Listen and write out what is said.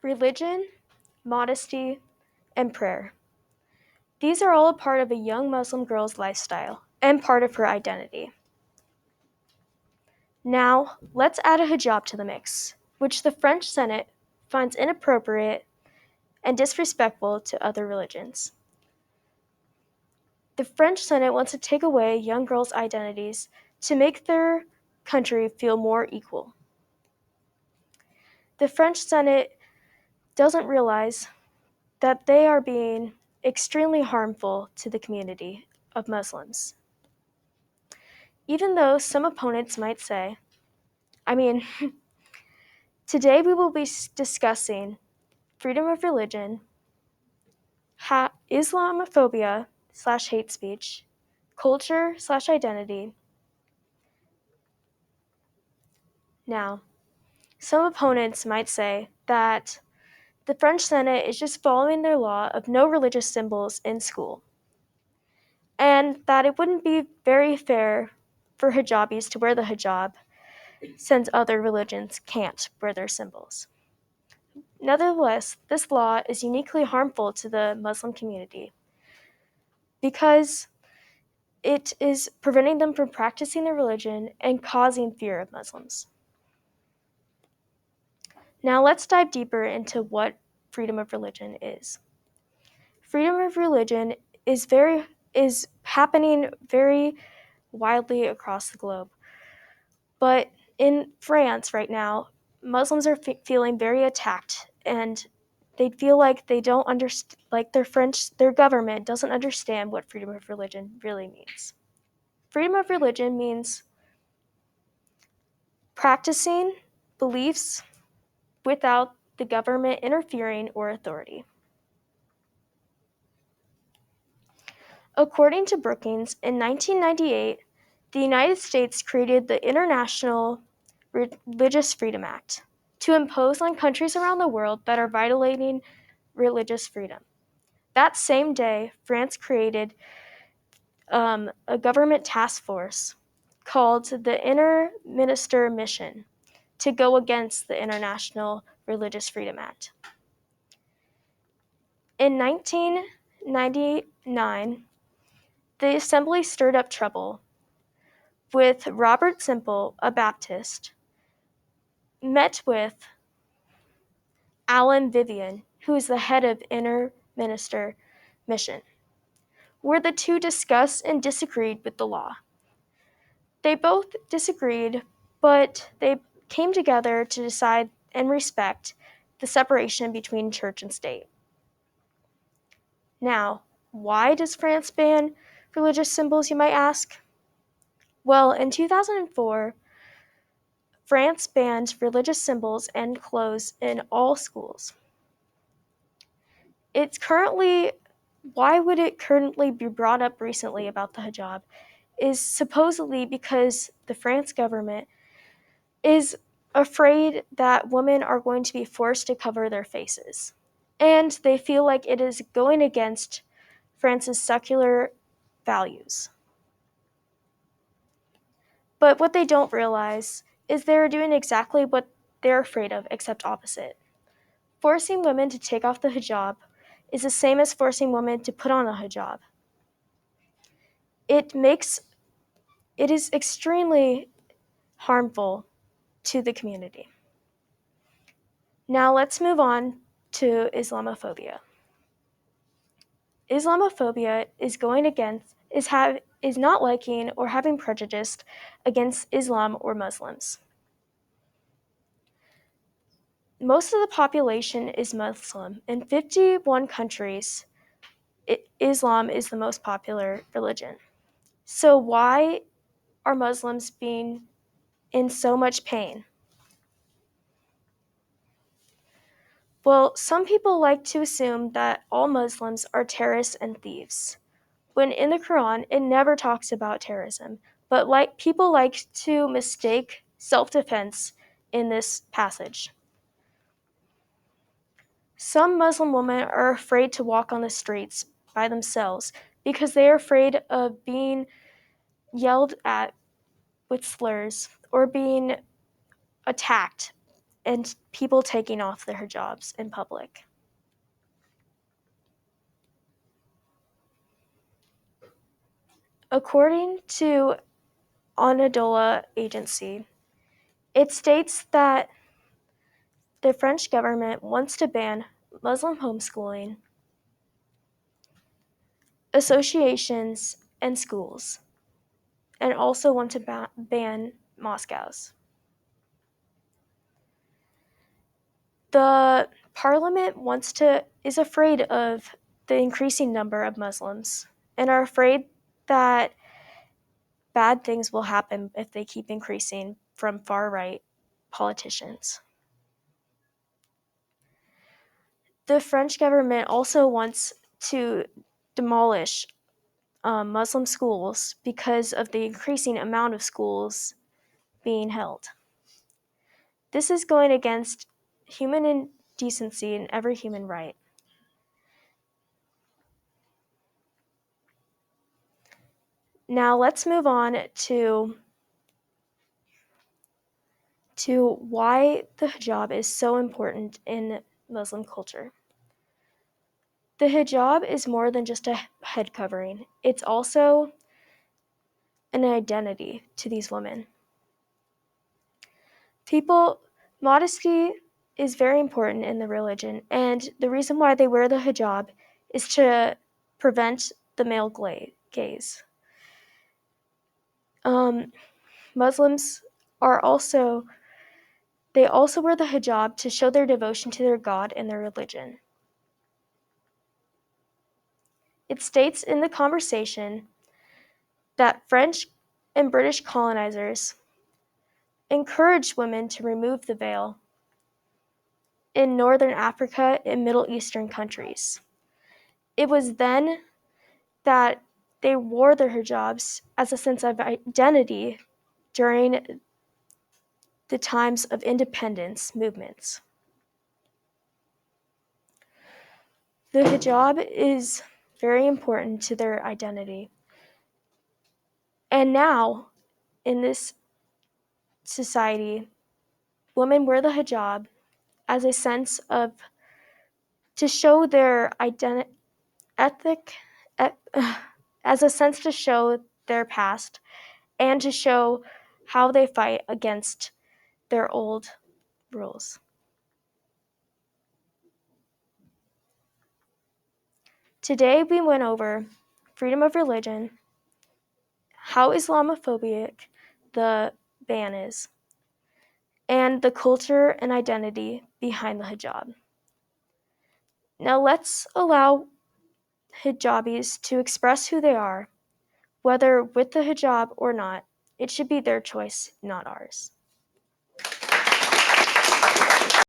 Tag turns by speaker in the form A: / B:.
A: Religion, modesty, and prayer. These are all a part of a young Muslim girl's lifestyle and part of her identity. Now, let's add a hijab to the mix, which the French Senate finds inappropriate and disrespectful to other religions. The French Senate wants to take away young girls' identities to make their country feel more equal. The French Senate doesn't realize that they are being extremely harmful to the community of Muslims. Even though some opponents might say, today we will be discussing freedom of religion, Islamophobia/hate speech, culture/identity. Now, some opponents might say that the French Senate is just following their law of no religious symbols in school, and that it wouldn't be very fair for hijabis to wear the hijab since other religions can't wear their symbols. Nevertheless, this law is uniquely harmful to the Muslim community because it is preventing them from practicing their religion and causing fear of Muslims. Now let's dive deeper into what freedom of religion is. Freedom of religion is happening very widely across the globe. But in France right now, Muslims are feeling very attacked, and they feel like they don't understand, like their government doesn't understand what freedom of religion really means. Freedom of religion means practicing beliefs without the government interfering or authority. According to Brookings, in 1998, the United States created the International Religious Freedom Act to impose on countries around the world that are violating religious freedom. That same day, France created a government task force called the Inter-Minister Mission to go against the International Religious Freedom Act. In 1999, the Assembly stirred up trouble with Robert Semple, a Baptist, met with Alan Vivian, who is the head of Inter-Minister Mission, where the two discussed and disagreed with the law. They both disagreed, but they came together to decide and respect the separation between church and state. Now, why does France ban religious symbols, you might ask? Well, in 2004, France banned religious symbols and clothes in all schools. Why would it currently be brought up recently about the hijab is supposedly because the France government is afraid that women are going to be forced to cover their faces. And they feel like it is going against France's secular values. But what they don't realize is they're doing exactly what they're afraid of, except opposite. Forcing women to take off the hijab is the same as forcing women to put on a hijab. It is extremely harmful to the community. Now let's move on to Islamophobia. Islamophobia is not liking or having prejudice against Islam or Muslims. Most of the population is Muslim. In 51 countries, Islam is the most popular religion. So why are Muslims being in so much pain? Well, some people like to assume that all Muslims are terrorists and thieves, when in the Quran it never talks about terrorism, but people like to mistake self-defense in this passage. Some Muslim women are afraid to walk on the streets by themselves because they are afraid of being yelled at with slurs or being attacked and people taking off their hijabs in public. According to Anadolu Agency, it states that the French government wants to ban Muslim homeschooling, associations, and schools, and also want to ban mosques. The parliament is afraid of the increasing number of Muslims and are afraid that bad things will happen if they keep increasing from far-right politicians. The French government also wants to demolish Muslim schools because of the increasing amount of schools being held. This is going against human decency and every human right. Now let's move on to why the hijab is so important in Muslim culture. The hijab is more than just a head covering. It's also an identity to these women. Modesty is very important in the religion, and the reason why they wear the hijab is to prevent the male gaze. Muslims also wear the hijab to show their devotion to their God and their religion. It states in the conversation that French and British colonizers encouraged women to remove the veil in northern Africa and Middle Eastern countries. It was then that they wore their hijabs as a sense of identity during the times of independence movements. The hijab is very important to their identity. And now, in this society, women wear the hijab as a sense of to show their as a sense to show their past and to show how they fight against their old rules. Today we went over freedom of religion, how Islamophobic the ban is, and the culture and identity behind the hijab. Now let's allow hijabis to express who they are, whether with the hijab or not. It should be their choice, not ours.